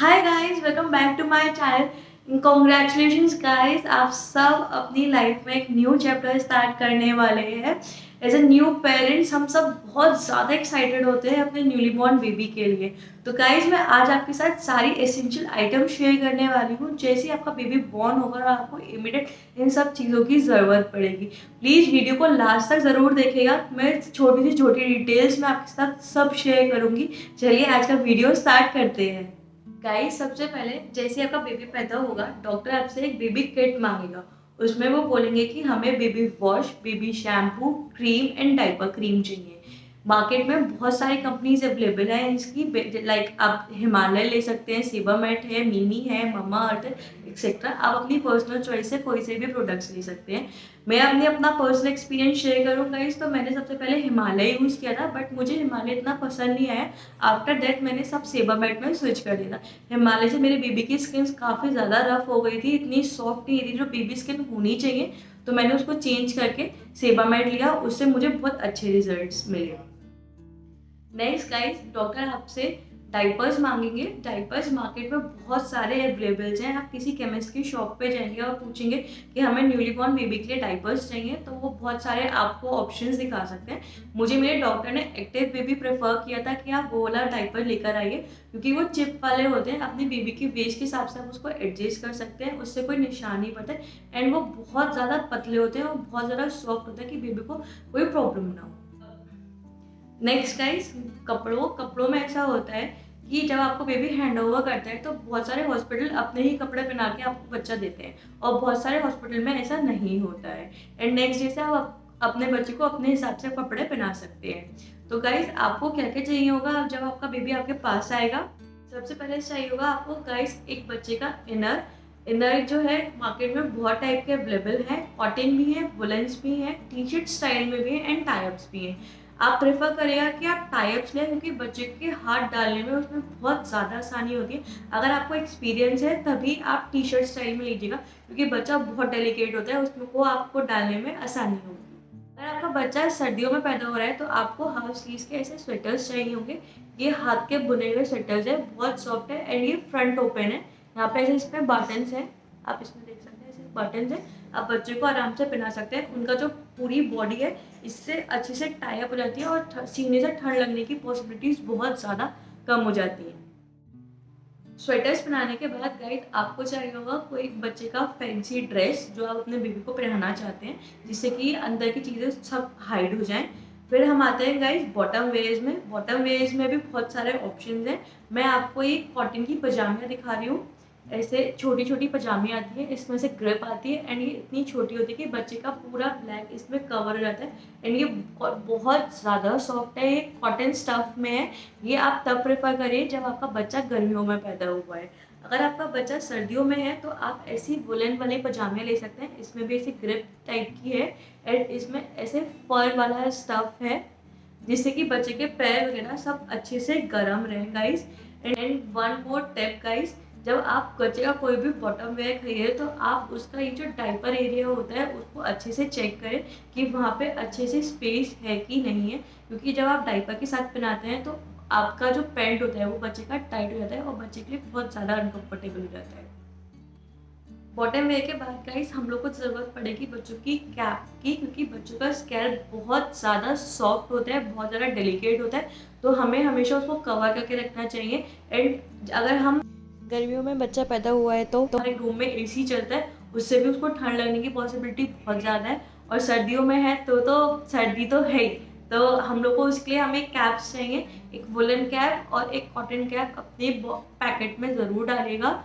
Hi guys, welcome back to my channel. Congratulations guys, आप सब अपनी लाइफ में एक न्यू चैप्टर स्टार्ट करने वाले हैं। एज अ न्यू पेरेंट्स हम सब बहुत ज़्यादा एक्साइटेड होते हैं अपने न्यूली बॉर्न बेबी के लिए। तो गाइस, मैं आज आपके साथ सारी एसेंशियल आइटम शेयर करने वाली हूँ। जैसे ही आपका बेबी बॉर्न होगा और आपको इमीडिएट इन सब चीज़ों की ज़रूरत पड़ेगी। प्लीज़ वीडियो को लास्ट तक ज़रूर देखिएगा। मैं छोटी से छोटी डिटेल्स में आपके साथ सब शेयर करूँगी। चलिए आज का वीडियो स्टार्ट करते हैं। गाइस, सबसे पहले जैसे आपका बेबी पैदा होगा, डॉक्टर आपसे एक बेबी किट मांगेगा। उसमें वो बोलेंगे कि हमें baby wash, baby shampoo, cream and diaper cream चाहिए। मार्केट में बहुत सारी कंपनीज अवेलेबल है इसकी। लाइक आप हिमालय ले सकते हैं, सीबामेट है, मिमी है, ममा अर्थ है, एक्सेट्रा। आप अपनी पर्सनल चॉइस से कोई से भी प्रोडक्ट्स ले सकते हैं। मैं अपना पर्सनल एक्सपीरियंस शेयर करूँगा इस तो मैंने सबसे पहले हिमालय यूज़ किया था, बट मुझे हिमालय इतना पसंद नहीं आया। आफ्टर दैट मैंने सब सेबामेट में स्विच कर दिया था। हिमालय से मेरे बेबी की स्किन काफ़ी ज़्यादा रफ हो गई थी, इतनी सॉफ्ट नहीं थी जो बेबी स्किन होनी चाहिए। तो मैंने उसको चेंज करके सेबामेट लिया, उससे मुझे बहुत अच्छे रिजल्ट्स मिले। नेक्स्ट गाइस, डॉक्टर आपसे डाइपर्स मांगेंगे। डाइपर्स मार्केट में बहुत सारे अवेलेबल्स हैं। आप किसी केमिस्ट की शॉप पे जाएंगे और पूछेंगे कि हमें न्यूली बॉर्न बेबी के लिए डाइपर्स चाहिए, तो वो बहुत सारे आपको ऑप्शंस दिखा सकते हैं। मुझे मेरे डॉक्टर ने एक्टिव बेबी प्रेफर किया था कि आप वो वाला डाइपर लेकर आइए, क्योंकि वो चिप वाले होते हैं। अपने बेबी की वेस्ट के हिसाब से आप उसको एडजस्ट कर सकते हैं, उससे कोई निशान नहीं पड़ता है। एंड वो बहुत ज़्यादा पतले होते हैं और बहुत ज़्यादा सॉफ्ट होता है कि बेबी को कोई प्रॉब्लम ना हो। नेक्स्ट गाइस, कपड़ों में ऐसा होता है कि जब आपको बेबी हैंड ओवर करता है तो बहुत सारे हॉस्पिटल अपने ही कपड़े पहना के आपको बच्चा देते हैं, और बहुत सारे हॉस्पिटल में ऐसा नहीं होता है। एंड नेक्स्ट डे से आप अपने बच्चे को अपने हिसाब से कपड़े पहना सकते हैं। तो गाइस, आपको क्या क्या चाहिए होगा जब आपका बेबी आपके पास आएगा? सबसे पहले चाहिए होगा आपको गाइस एक बच्चे का इनर। इनर जो है मार्केट में बहुत टाइप के अवेलेबल है। कॉटन भी है, वुलन्स भी है, टी शर्ट स्टाइल में भी है एंड टाइप्स भी हैं। आप प्रेफर करिएगा कि आप टाइप्स लें, क्योंकि बच्चे के हाथ डालने में उसमें बहुत ज़्यादा आसानी होती है। अगर आपको एक्सपीरियंस है तभी आप टी शर्ट स्टाइल में लीजिएगा, क्योंकि बच्चा बहुत डेलिकेट होता है, उसमें को आपको डालने में आसानी होगी। अगर आपका बच्चा सर्दियों में पैदा हो रहा है तो आपको हाफ स्लीव्स के ऐसे स्वेटर्स चाहिए होंगे। ये हाथ के बुने हुए स्वेटर्स है, बहुत सॉफ्ट है एंड ये फ्रंट ओपन है। यहाँ पे ऐसे इसमें बटन्स हैं, आप इसमें देख सकते हैं ऐसे बटन्स हैं। आप बच्चे को आराम से पहना सकते हैं। उनका जो पूरी बॉडी है इससे अच्छे से टाई अप हो जाती है और सीने से ठंड लगने की पॉसिबिलिटीज बहुत ज़्यादा कम हो जाती है। स्वेटर्स पहनाने के बाद गाइस, आपको चाहिए होगा कोई बच्चे का फैंसी ड्रेस जो आप अपने बेबी को पहनाना चाहते हैं, जिससे कि अंदर की चीज़ें सब हाइड हो जाएं। फिर हम आते हैं गाइस बॉटम वेयर्स में। बॉटम वेयर्स में भी बहुत सारे ऑप्शंस हैं। मैं आपको एक कॉटन की पजामियाँ दिखा रही हूँ। ऐसे छोटी छोटी पजामी आती है, इसमें से ग्रिप आती है एंड ये इतनी छोटी होती है कि बच्चे का पूरा ब्लैक इसमें कवर हो जाता है। एंड ये बहुत ज़्यादा सॉफ्ट है, ये कॉटन स्टफ में है। ये आप तब प्रेफर करिए जब आपका बच्चा गर्मियों में पैदा हुआ है। अगर आपका बच्चा सर्दियों में है तो आप ऐसी वुलन वाले पजामे ले सकते हैं। इसमें भी ऐसी ग्रिप टाइप की है एंड इसमें ऐसे फर वाला स्टफ है, जिससे कि बच्चे के पैर वगैरह सब अच्छे से गर्म रहे guys. And one more tip guys, जब आप बच्चे का कोई भी बॉटम वेयर खरीदे तो आप उसका ये जो डाइपर एरिया होता है उसको अच्छे से चेक करें कि वहाँ पे अच्छे से स्पेस है कि नहीं है, क्योंकि जब आप डाइपर के साथ पहनाते हैं तो आपका जो पैंट होता है वो बच्चे का टाइट हो जाता है और बच्चे के लिए बहुत ज़्यादा अनकम्फर्टेबल हो जाता है। बॉटम वेयर के बाद गाइस हम लोग को ज़रूरत पड़ेगी बच्चों की कैप की, क्योंकि बच्चों का स्कैल्प बहुत ज़्यादा सॉफ्ट होता है, बहुत ज़्यादा डेलिकेट होता है, तो हमें हमेशा उसको कवर करके रखना चाहिए। एंड अगर हम गर्मियों में बच्चा पैदा हुआ है तो हमारे रूम में एसी चलता है, उससे भी उसको ठंड लगने की पॉसिबिलिटी बहुत ज़्यादा है। और सर्दियों में है तो सर्दी तो है ही, तो हम लोग को उसके लिए हमें कैप्स चाहिए। एक वुलन कैप और एक कॉटन कैप अपने पैकेट में ज़रूर डालिएगा।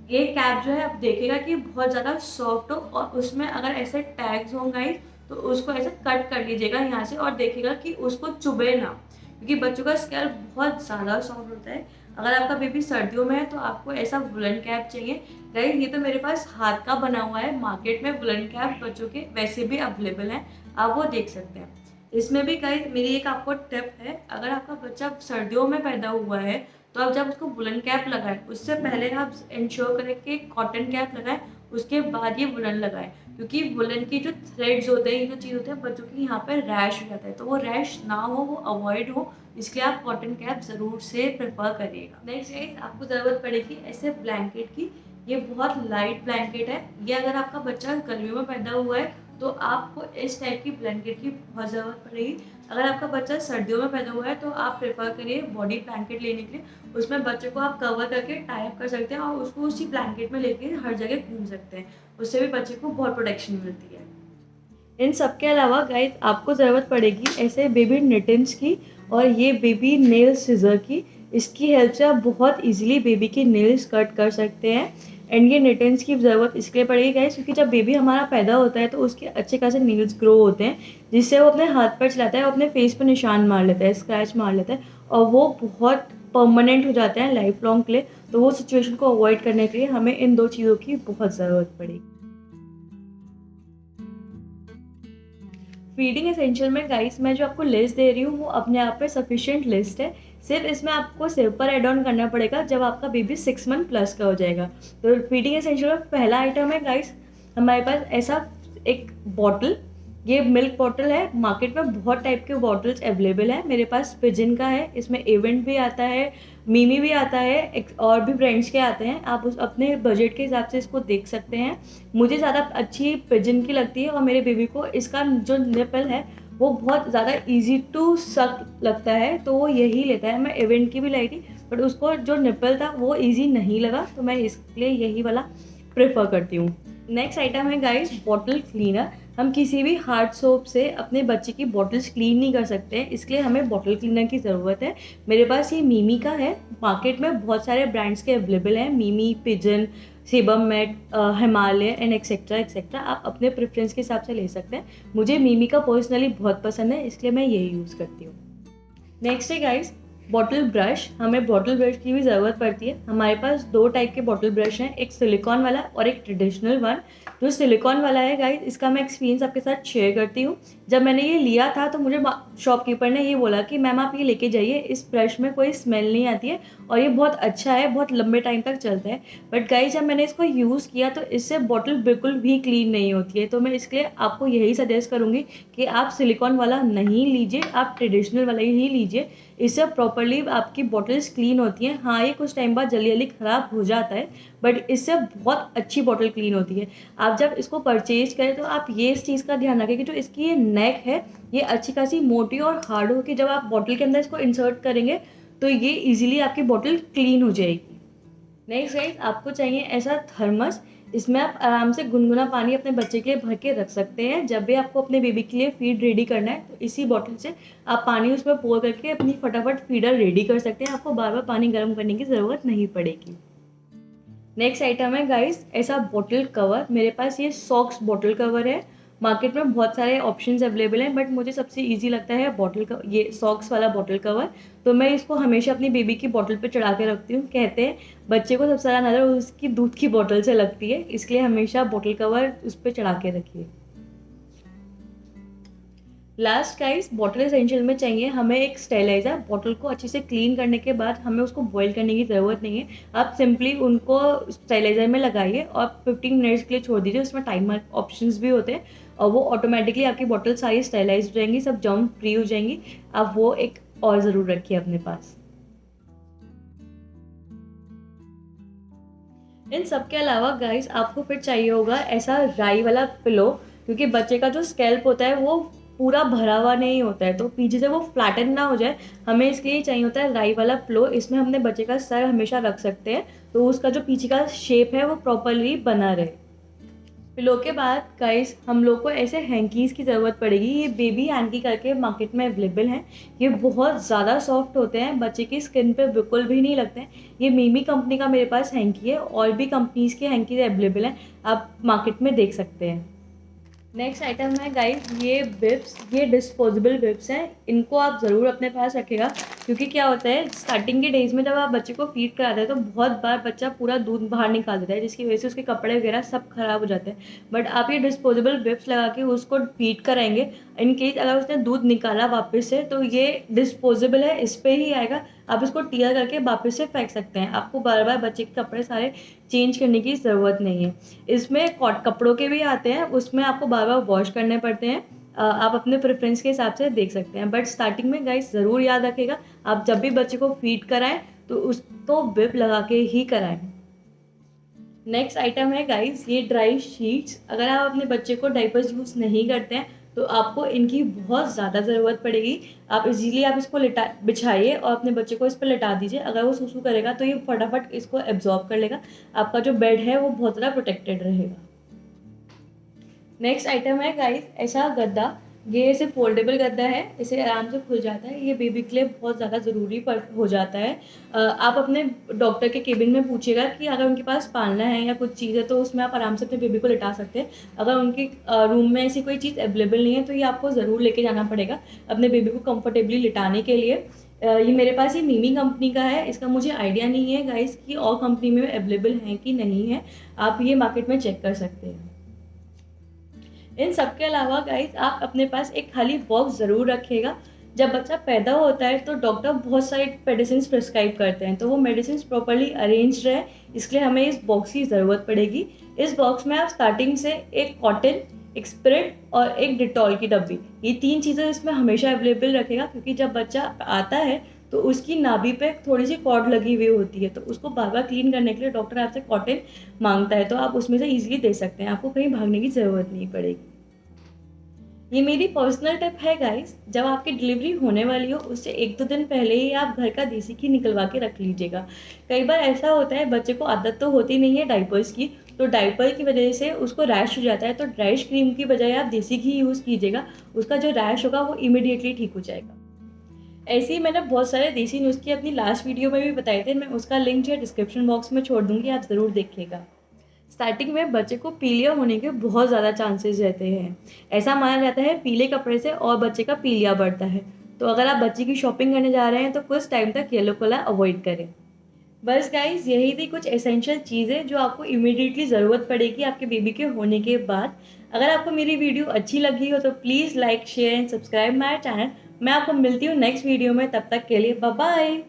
ये कैप जो है आप देखिएगा कि बहुत ज़्यादा सॉफ्ट हो, और उसमें अगर ऐसे टैग्स हों गाइस तो उसको ऐसे कट कर लीजिएगा यहाँ से और देखिएगा कि उसको चुभे ना, क्योंकि बच्चों का स्कैल्प बहुत ज़्यादा सॉफ्ट होता है। अगर आपका बेबी सर्दियों में है तो आपको ऐसा वुलन कैप चाहिए। गाइस, ये तो मेरे पास हाथ का बना हुआ है, मार्केट में वुलन कैप बच्चों के वैसे भी अवेलेबल हैं, आप वो देख सकते हैं। इसमें भी गाइस मेरी एक आपको टिप है, अगर आपका बच्चा सर्दियों में पैदा हुआ है तो आप जब उसको वुलन कैप लगाएं उससे पहले आप इंश्योर करें कि कॉटन कैप लगाएं, उसके बाद ये वुलन लगाएं, क्योंकि वुलन की जो थ्रेड्स होते हैं, ये जो चीज़ होते हैं, बच्चों के यहाँ पर रैश हो जाता है, तो वो रैश ना हो, वो अवॉइड हो, इसलिए आप कॉटन कैप ज़रूर से प्रेफर करिएगा। नेक्स्ट गाइस, आपको ज़रूरत पड़ेगी ऐसे ब्लैंकेट की। ये बहुत लाइट ब्लैंकेट है। ये अगर आपका बच्चा गर्मियों में पैदा हुआ है तो आपको इस टाइप की ब्लैंकेट की बहुत ज़रूरत पड़ेगी। अगर आपका बच्चा सर्दियों में पैदा हुआ है तो आप प्रेफर करिए बॉडी ब्लैंकेट लेने के लिए। उसमें बच्चे को आप कवर करके टाई अप कर सकते हैं और उसको उसी ब्लैंकेट में लेके हर जगह घूम सकते हैं। उससे भी बच्चे को बहुत प्रोटेक्शन मिलती है। इन सब के अलावा गाइस, आपको ज़रूरत पड़ेगी ऐसे बेबी निटिन्स की और ये बेबी नेल सीज़र की। इसकी हेल्प से आप बहुत इजीली बेबी के नेल्स कट कर सकते हैं। एंड ये निटिन्स की ज़रूरत इसलिए पड़ेगी गाइस, क्योंकि जब बेबी हमारा पैदा होता है तो उसके अच्छे खासे नेल्स ग्रो होते हैं, जिससे वो अपने हाथ पर चलाता है और अपने फेस पर निशान मार लेता है, स्क्रैच मार लेता है, और वो बहुत परमानेंट हो जाते हैं लाइफ लॉन्ग के लिए। तो वो सिचुएशन को अवॉइड करने के लिए हमें इन 2 चीज़ों की बहुत ज़रूरत पड़ेगी। फीडिंग एसेंशियल में गाइस, मैं जो आपको लिस्ट दे रही हूँ वो अपने आप पे सफिशिएंट लिस्ट है। सिर्फ इसमें आपको सिर्फ पर एड ऑन करना पड़ेगा जब आपका बेबी 6 मंथ प्लस का हो जाएगा। तो फीडिंग एसेंशियल में पहला आइटम है गाइस, हमारे पास ऐसा एक बॉटल। ये मिल्क बॉटल है। मार्केट में बहुत टाइप के बॉटल्स अवेलेबल है। मेरे पास पिजन का है, इसमें इवेंट भी आता है, मिमी भी आता है, और भी ब्रांड्स के आते हैं। आप उस अपने बजट के हिसाब से इसको देख सकते हैं। मुझे ज़्यादा अच्छी पिजन की लगती है और मेरे बेबी को इसका जो निपल है वो बहुत ज़्यादा इजी टू सक लगता है, तो वो यही लेता है। मैं इवेंट की भी लाई थी बट उसको जो निपल था वो इजी नहीं लगा, तो मैं इसलिए यही वाला प्रेफर करती हूँ। नेक्स्ट आइटम है गाइस बॉटल क्लीनर। हम किसी भी हार्ड सोप से अपने बच्चे की बॉटल्स क्लीन नहीं कर सकते हैं, इसलिए हमें बॉटल क्लीनर की ज़रूरत है। मेरे पास ये मिमी का है। मार्केट में बहुत सारे ब्रांड्स के अवेलेबल हैं, MeeMee, Pigeon, Sebamed, Himalaya and etcetera etcetera. आप अपने प्रेफरेंस के हिसाब से ले सकते हैं। मुझे मिमी का पर्सनली बहुत पसंद है, इसलिए मैं यही यूज़ करती हूँ। नेक्स्ट है गाइस बॉटल ब्रश। हमें बॉटल ब्रश की भी ज़रूरत पड़ती है। हमारे पास 2 टाइप के बॉटल ब्रश हैं, एक सिलिकॉन वाला और एक ट्रेडिशनल वन। जो सिलिकॉन वाला है गाइस, इसका मैं एक्सपीरियंस आपके साथ शेयर करती हूँ। जब मैंने ये लिया था तो मुझे शॉपकीपर ने ये बोला कि मैम आप ये लेके जाइए, इस ब्रश में कोई स्मेल नहीं आती है और ये बहुत अच्छा है, बहुत लंबे टाइम तक चलता है। बट गाइस, जब मैंने इसको यूज़ किया तो इससे बॉटल बिल्कुल भी क्लीन नहीं होती है। तो मैं इसके लिए आपको यही सजेस्ट करूँगी कि आप सिलिकॉन वाला नहीं लीजिए, आप ट्रेडिशनल वाला ही लीजिए। इससे प्रॉपर्ली आपकी बॉटल्स क्लीन होती हैं। हाँ, ये कुछ टाइम बाद जल्दी जल्दी ख़राब हो जाता है, बट इससे बहुत अच्छी बॉटल क्लीन होती है। आप जब इसको परचेज करें तो आप ये इस चीज़ का ध्यान रखें कि जो इसकी ये नेक है ये अच्छी खासी मोटी और हार्ड हो, कि जब आप बॉटल के अंदर इसको इंसर्ट करेंगे तो ये ईजिली आपकी बॉटल क्लीन हो जाएगी। नेक्स्ट गाइस, आपको चाहिए ऐसा थर्मस। इसमें आप आराम से गुनगुना पानी अपने बच्चे के लिए भर के रख सकते हैं। जब भी आपको अपने बेबी के लिए फीड रेडी करना है तो इसी बॉटल से आप पानी उसमें पोर करके अपनी फटाफट फीडर रेडी कर सकते हैं। आपको बार बार पानी गर्म करने की ज़रूरत नहीं पड़ेगी। नेक्स्ट आइटम है गाइस ऐसा बॉटल कवर। मेरे पास ये सॉक्स बॉटल कवर है। मार्केट में बहुत सारे ऑप्शंस अवेलेबल हैं, बट मुझे सबसे इजी लगता है ये सॉक्स वाला बॉटल कवर। तो मैं इसको हमेशा अपनी बेबी की बॉटल पे चढ़ा के रखती हूँ। कहते हैं बच्चे को सबसे ज़्यादा नज़र उसकी दूध की बॉटल से लगती है, इसलिए हमेशा बॉटल कवर उस पर चढ़ा के रखिए। लास्ट गाइस, बॉटल एसेंशियल में चाहिए हमें एक स्टेरिलाइज़र। बॉटल को अच्छे से क्लीन करने के बाद हमें उसको बॉईल करने की ज़रूरत नहीं है। आप सिंपली उनको स्टेरिलाइज़र में लगाइए और 15 मिनट्स के लिए छोड़ दीजिए। उसमें टाइमर ऑप्शंस भी होते हैं और वो ऑटोमेटिकली आपकी बॉटल सारी स्टेरिलाइज हो जाएंगी, सब जर्म फ्री हो जाएंगी। आप वो एक और ज़रूर रखिए अपने पास। इन सब के अलावा गाइस, आपको फिर चाहिए होगा ऐसा राई वाला पिलो, क्योंकि बच्चे का जो स्कैल्प होता है वो पूरा भरा हुआ नहीं होता है, तो पीछे से वो फ्लैटन ना हो जाए, हमें इसके लिए चाहिए होता है राई वाला पिलो। इसमें हमने बच्चे का सर हमेशा रख सकते हैं, तो उसका जो पीछे का शेप है वो प्रॉपरली बना रहे। पिलो के बाद गाइस, हम लोग को ऐसे हैंकीज़ की ज़रूरत पड़ेगी। ये बेबी हैंकी करके मार्केट में अवेलेबल हैं। ये बहुत ज़्यादा सॉफ्ट होते हैं, बच्चे की स्किन पे बिल्कुल भी नहीं लगते हैं। ये मिमी कंपनी का मेरे पास हैंकी है, और भी कंपनीज़ के हैंकीज़ अवेलेबल हैं, आप मार्केट में देख सकते हैं। नेक्स्ट आइटम है गाइस ये बिप्स। ये डिस्पोजेबल बिप्स हैं। इनको आप ज़रूर अपने पास रखिएगा, क्योंकि क्या होता है स्टार्टिंग के डेज़ में जब आप बच्चे को फीड कराते हैं तो बहुत बार बच्चा पूरा दूध बाहर निकाल देता है, जिसकी वजह से उसके कपड़े वगैरह सब खराब हो जाते हैं। बट आप ये डिस्पोजेबल बिप्स लगा के उसको फीड कराएंगे, इन केस अगर उसने दूध निकाला वापस से तो ये डिस्पोजेबल है, इस पर ही आएगा। आप इसको टियर करके वापस से फेंक सकते हैं। आपको बार बार बच्चे के कपड़े सारे चेंज करने की ज़रूरत नहीं है। इसमें कपड़ों के भी आते हैं, उसमें आपको बार बार वॉश करने पड़ते हैं। आप अपने प्रेफरेंस के हिसाब से देख सकते हैं, बट स्टार्टिंग में गाइस ज़रूर याद रखिएगा, आप जब भी बच्चे को फीड कराएं तो उसको बिप लगा के ही कराएं। नेक्स्ट आइटम है गाइस ये ड्राई शीट्स। अगर आप अपने बच्चे को डाइपर्स यूज़ नहीं करते हैं तो आपको इनकी बहुत ज़्यादा ज़रूरत पड़ेगी। आप इजीली आप इसको बिछाइए और अपने बच्चे को इस पर लिटा दीजिए। अगर वो सूसू करेगा तो ये फटाफट इसको एब्जॉर्ब कर लेगा। आपका जो बेड है वो बहुत ज़्यादा प्रोटेक्टेड रहेगा। नेक्स्ट आइटम है गाइस ऐसा गद्दा। ये ऐसे फोल्डेबल गद्दा है, इसे आराम से खुल जाता है। ये बेबी के लिए बहुत ज़्यादा ज़रूरी हो जाता है। आप अपने डॉक्टर के केबिन में पूछिएगा कि अगर उनके पास पालना है या कुछ चीज़ है तो उसमें आप आराम से अपने बेबी को लिटा सकते हैं। अगर उनके रूम में ऐसी कोई चीज़ अवेलेबल नहीं है तो ये आपको ज़रूर लेके जाना पड़ेगा अपने बेबी को कंफर्टेबली लिटाने के लिए। ये मेरे पास ये मीमी कंपनी का है। इसका मुझे आइडिया नहीं है गाइस कि और कंपनी में अवेलेबल है कि नहीं है। आप ये मार्केट में चेक कर सकते हैं। इन सब के अलावा गाइस आप अपने पास एक खाली बॉक्स ज़रूर रखिएगा। जब बच्चा पैदा होता है तो डॉक्टर बहुत सारी मेडिसिन प्रिस्क्राइब करते हैं, तो वो मेडिसिन प्रॉपरली अरेंज्ड रहे इसलिए हमें इस बॉक्स की ज़रूरत पड़ेगी। इस बॉक्स में आप स्टार्टिंग से एक कॉटन, एक स्प्रिट और एक डिटॉल की डब्बी, ये 3 चीज़ें इसमें हमेशा अवेलेबल रखेगा, क्योंकि जब बच्चा आता है तो उसकी नाभि पे थोड़ी सी कॉर्ड लगी हुई होती है, तो उसको बार बार क्लीन करने के लिए डॉक्टर आपसे कॉटन मांगता है, तो आप उसमें से ईजिली दे सकते हैं। आपको कहीं भागने की ज़रूरत नहीं पड़ेगी। ये मेरी पर्सनल टिप है गाइस, जब आपकी डिलीवरी होने वाली हो उससे 1-2 दिन पहले ही आप घर का देसी घी निकलवा के रख लीजिएगा। कई बार ऐसा होता है बच्चे को आदत तो होती नहीं है डाइपर्स की, तो डाइपर की वजह से उसको रैश हो जाता है, तो रैश क्रीम की बजाय आप देसी घी यूज़ कीजिएगा। उसका जो रैश होगा वो इमीडिएटली ठीक हो जाएगा। ऐसे ही मैंने बहुत सारे देसी नुस्खे अपनी लास्ट वीडियो में भी बताए थे, मैं उसका लिंक जो है डिस्क्रिप्शन बॉक्स में छोड़ दूँगी, आप ज़रूर देखिएगा। स्टार्टिंग में बच्चे को पीलिया होने के बहुत ज़्यादा चांसेस रहते हैं। ऐसा माना जाता है पीले कपड़े से और बच्चे का पीलिया बढ़ता है। तो अगर आप बच्चे की शॉपिंग करने जा रहे हैं तो कुछ टाइम तक येलो कलर अवॉइड करें। बस गाइस यही थी कुछ एसेंशियल चीज़ें जो आपको इमीडिएटली ज़रूरत पड़ेगी आपके बेबी के होने के बाद। अगर आपको मेरी वीडियो अच्छी लगी हो तो please like, share and subscribe my channel. मैं आपको मिलती हूँ नेक्स्ट वीडियो में, तब तक के लिए बाय बाय।